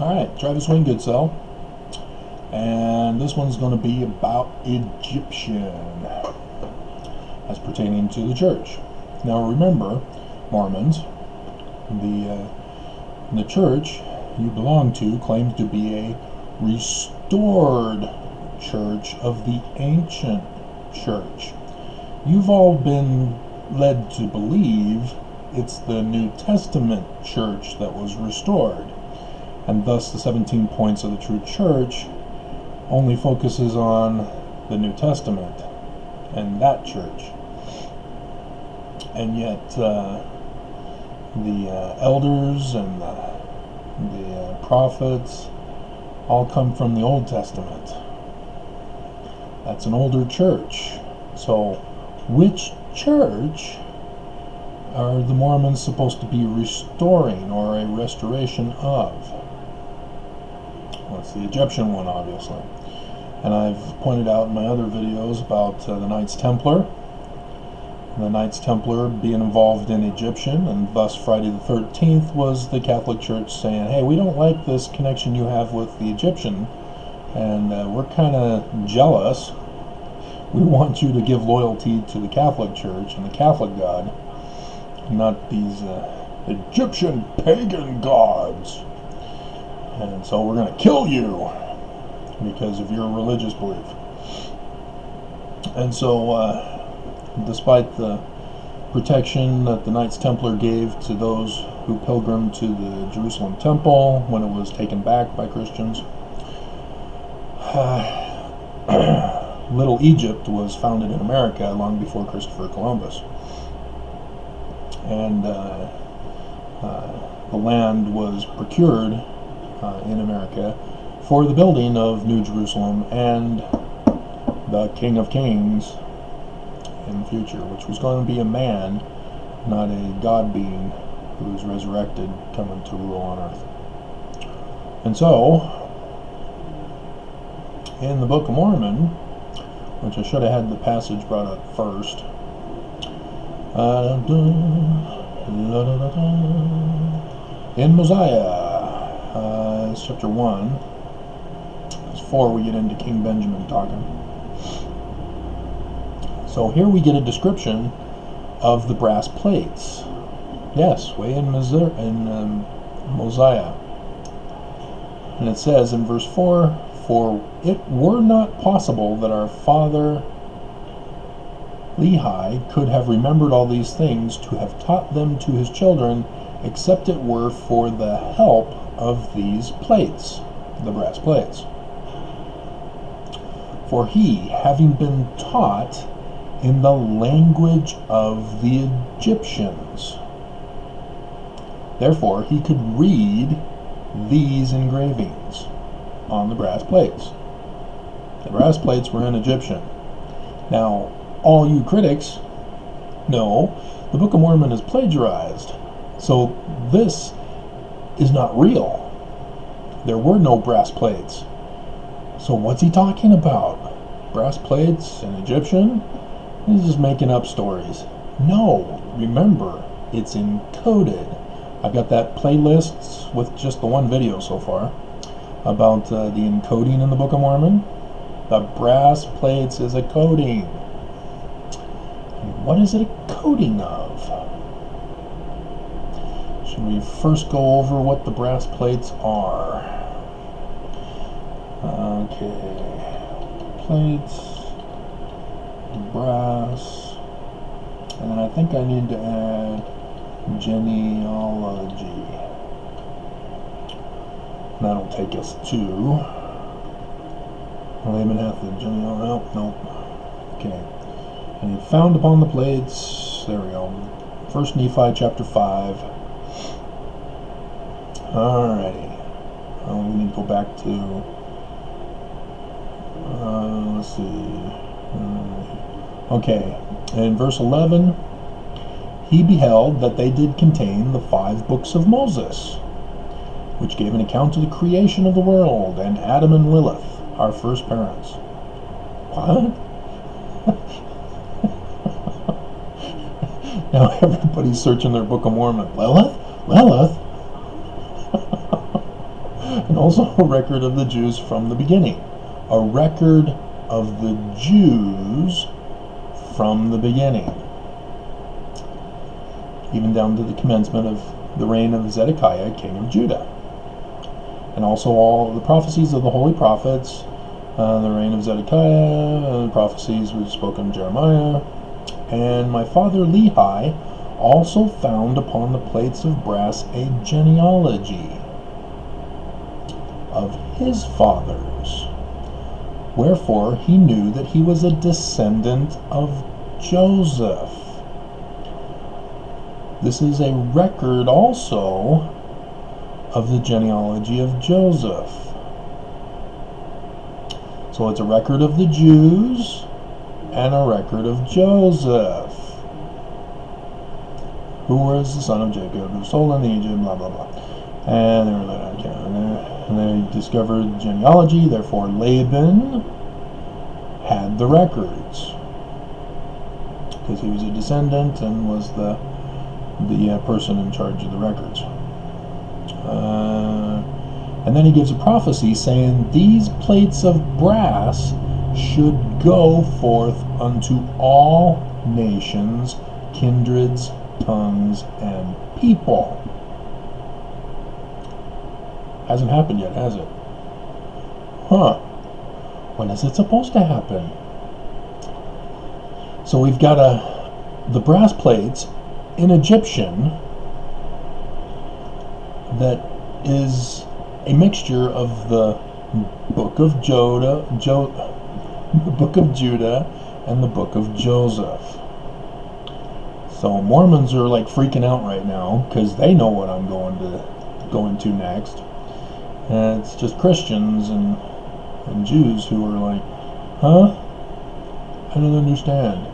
Alright, try to swing good cell. And this one's going to be about Egyptian as pertaining to the church. Now remember, Mormons, the church you belong to claims to be a restored church of the ancient church. You've all been led to believe it's the New Testament church that was restored, and thus the 17 points of the true church only focuses on the New Testament and that church. And yet the elders and the prophets all come from the Old Testament. That's an older church. So which church are the Mormons supposed to be restoring, or a restoration of? Well, it's the Egyptian one, obviously. And I've pointed out in my other videos about the Knights Templar. The Knights Templar being involved in Egyptian, and thus Friday the 13th was the Catholic Church saying, hey, we don't like this connection you have with the Egyptian, and we're kind of jealous. We want you to give loyalty to the Catholic Church and the Catholic God, not these Egyptian pagan gods. And so we're going to kill you because of your religious belief. And so despite the protection that the Knights Templar gave to those who pilgrimed to the Jerusalem temple when it was taken back by Christians, Little Egypt was founded in America long before Christopher Columbus. And the land was procured in America for the building of New Jerusalem and the King of Kings in the future, which was going to be a man, not a God being who is resurrected, coming to rule on earth. And so, in the Book of Mormon, which I should have had the passage brought up first, in Mosiah, it's chapter 1, it's 4, we get into King Benjamin talking. So here we get a description of the brass plates. Yes, way in Mosiah. And it says in verse 4, for it were not possible that our father Lehi could have remembered all these things to have taught them to his children, except it were for the help of these plates, the brass plates. For he, having been taught in the language of the Egyptians, therefore he could read these engravings on the brass plates. The brass plates were in Egyptian. Now, all you critics know the Book of Mormon is plagiarized, so this is not real. There were no brass plates. So what's he talking about? Brass plates in Egyptian? He's just making up stories. No, remember, it's encoded. I've got that playlist with just the one video so far about the encoding in the Book of Mormon. The brass plates is a coding. What is it a coding of? Should we first go over what the brass plates are? Okay. Plates, brass, and then I think I need to add genealogy. That'll take us to Laban hath the genealogy. Nope. Okay. And he found upon the plates, there we go, 1 Nephi chapter 5. Alrighty. We need to go back to, let's see. Okay. In verse 11, he beheld that they did contain the 5 books of Moses, which gave an account of the creation of the world, and Adam and Lilith, our first parents. What? Now everybody's searching their Book of Mormon. Lilith? and also a record of the Jews from the beginning. A record of the Jews from the beginning. Even down to the commencement of the reign of Zedekiah, king of Judah. And also all the prophecies of the holy prophets, the reign of Zedekiah, the prophecies which spoken of Jeremiah. And my father Lehi also found upon the plates of brass a genealogy of his fathers. Wherefore he knew that he was a descendant of Joseph. This is a record also of the genealogy of Joseph. So it's a record of the Jews and a record of Joseph, who was the son of Jacob, who was sold into Egypt, blah, blah, blah. And they were like, okay, and they discovered genealogy, therefore Laban had the records, because he was a descendant and was the person in charge of the records. And then he gives a prophecy saying, these plates of brass should go forth unto all nations, kindreds, tongues, and people. Hasn't happened yet, has it? When is it supposed to happen? So we've got the brass plates in Egyptian that is a mixture of the book of Judah and the book of Joseph. So Mormons are like freaking out right now because they know what I'm going to next. And it's just Christians and Jews who are like, huh? I don't understand.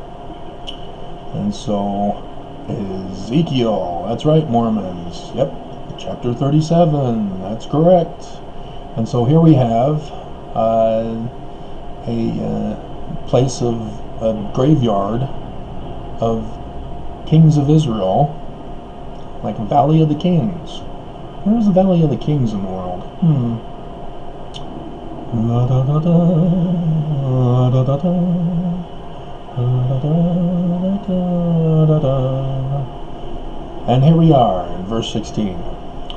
And so Ezekiel, that's right, Mormons. Yep, chapter 37, that's correct. And so here we have a place of a graveyard of kings of Israel, like a Valley of the Kings. Where's the Valley of the Kings in the world? And here we are in verse 16.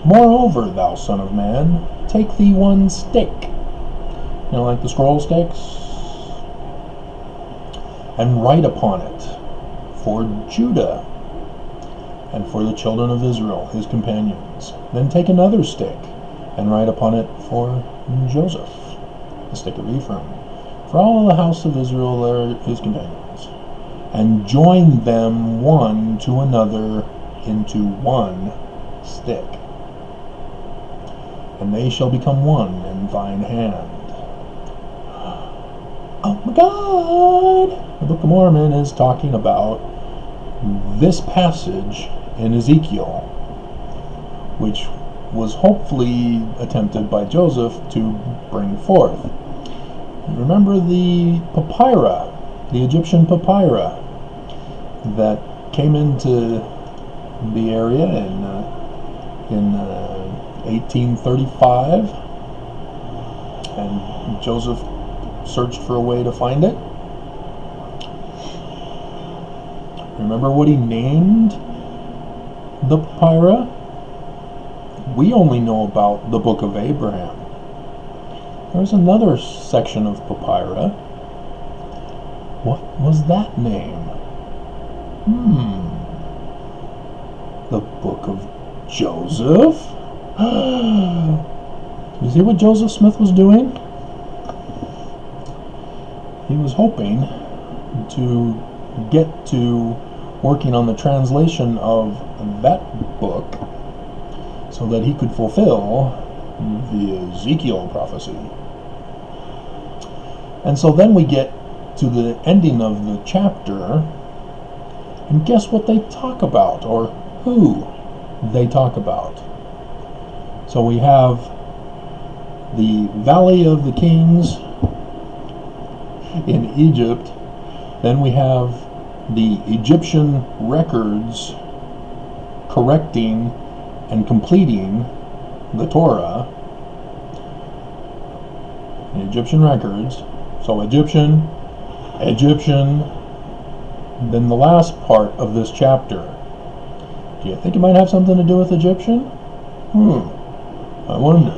Moreover, thou son of man, take thee one stick, like the scroll sticks, and write upon it for Judah and for the children of Israel, his companions. Then take another stick and write upon it for Joseph, the stick of Ephraim, for all the house of Israel are his companions, and join them one to another into one stick, and they shall become one in thine hand. Oh my God! The Book of Mormon is talking about this passage in Ezekiel, which was hopefully attempted by Joseph to bring forth. Remember the papyra, the Egyptian papyra that came into the area in 1835, and Joseph searched for a way to find it. Remember what he named the papyra? We only know about the Book of Abraham. There's another section of papyra. What was that name? The Book of Joseph? You see what Joseph Smith was doing? He was hoping to get to working on the translation of that book so that he could fulfill the Ezekiel prophecy. And so then we get to the ending of the chapter, and guess what they talk about, or who they talk about. So we have the Valley of the Kings in Egypt. Then we have the Egyptian records correcting and completing the Torah. the Egyptian records. So Egyptian, then the last part of this chapter. Do you think it might have something to do with Egyptian? I wonder.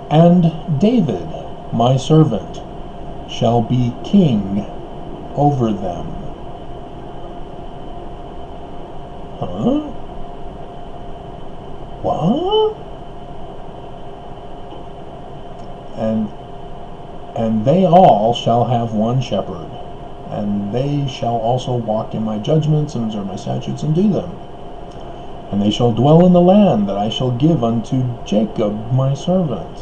And David, my servant, shall be king over them. Huh? What? And they all shall have one shepherd, and they shall also walk in my judgments and observe my statutes and do them. And they shall dwell in the land that I shall give unto Jacob my servant,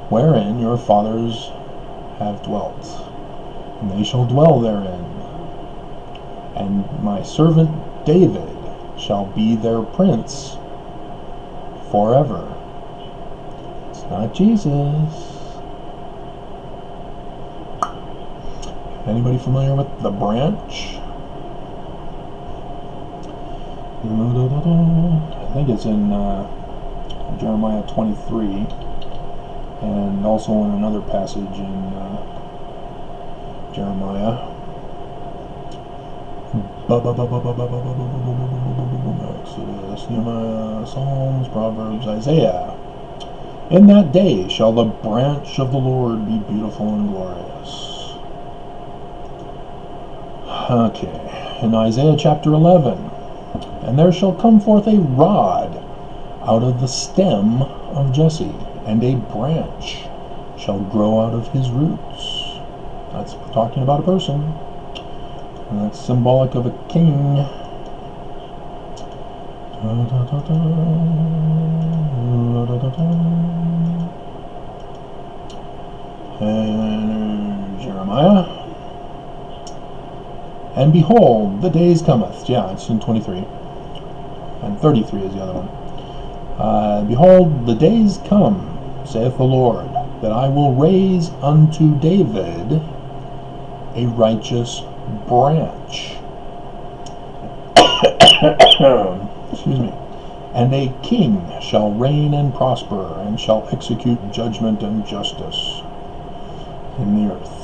wherein your fathers have dwelt, and they shall dwell therein. And my servant David shall be their prince forever. It's not Jesus. Anybody familiar with the branch? I think it's in Jeremiah 23, and also in another passage in Jeremiah. Exodus, Nehemiah, Psalms, Proverbs, Isaiah. In that day shall the branch of the Lord be beautiful and glorious. Okay, in Isaiah chapter 11, and there shall come forth a rod out of the stem of Jesse, and a branch shall grow out of his roots. That's talking about a person, and that's symbolic of a king. And Jeremiah. And behold, the days cometh. Yeah, it's in 23. And 33 is the other one. Behold, the days come, saith the Lord, that I will raise unto David a righteous branch. Excuse me. And a king shall reign and prosper, and shall execute judgment and justice in the earth.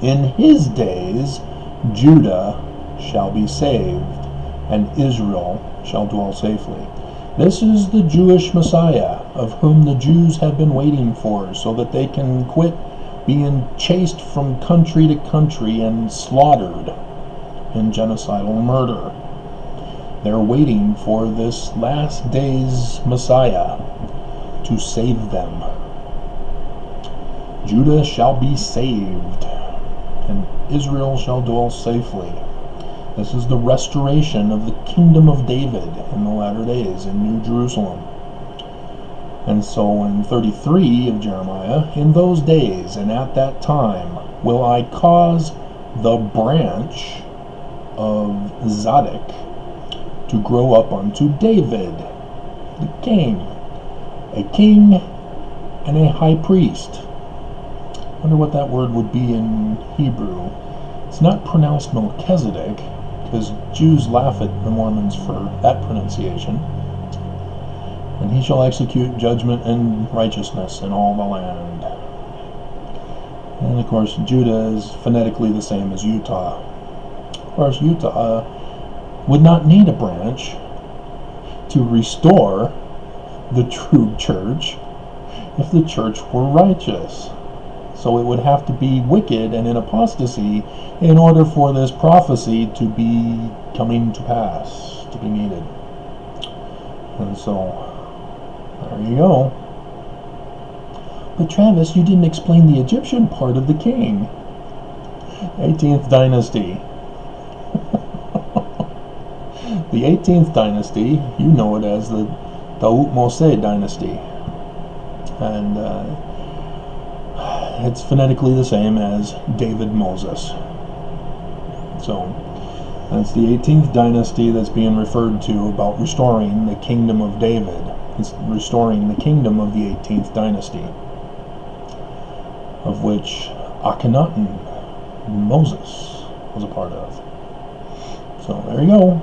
In his days Judah shall be saved, and Israel shall dwell safely. This is the Jewish Messiah, of whom the Jews have been waiting for, so that they can quit being chased from country to country and slaughtered in genocidal murder. They're waiting for this last day's Messiah to save them. Judah shall be saved, and Israel shall dwell safely. This is the restoration of the kingdom of David in the latter days in New Jerusalem. And so in 33 of Jeremiah, in those days and at that time will I cause the branch of Zadok to grow up unto David, the king, a king and a high priest. I wonder what that word would be in Hebrew. It's not pronounced Melchizedek, because Jews laugh at the Mormons for that pronunciation. And he shall execute judgment and righteousness in all the land. And of course, Judah is phonetically the same as Utah. Of course, Utah would not need a branch to restore the true church if the church were righteous. So it would have to be wicked and in apostasy in order for this prophecy to be coming to pass, to be needed. And so, there you go. But Travis, you didn't explain the Egyptian part of the king. 18th dynasty. The 18th dynasty, you know it as the Thutmose dynasty. And it's phonetically the same as David Moses. So, that's the 18th dynasty that's being referred to about restoring the kingdom of David. It's restoring the kingdom of the 18th dynasty, of which Akhenaten, Moses, was a part of. So, there you go.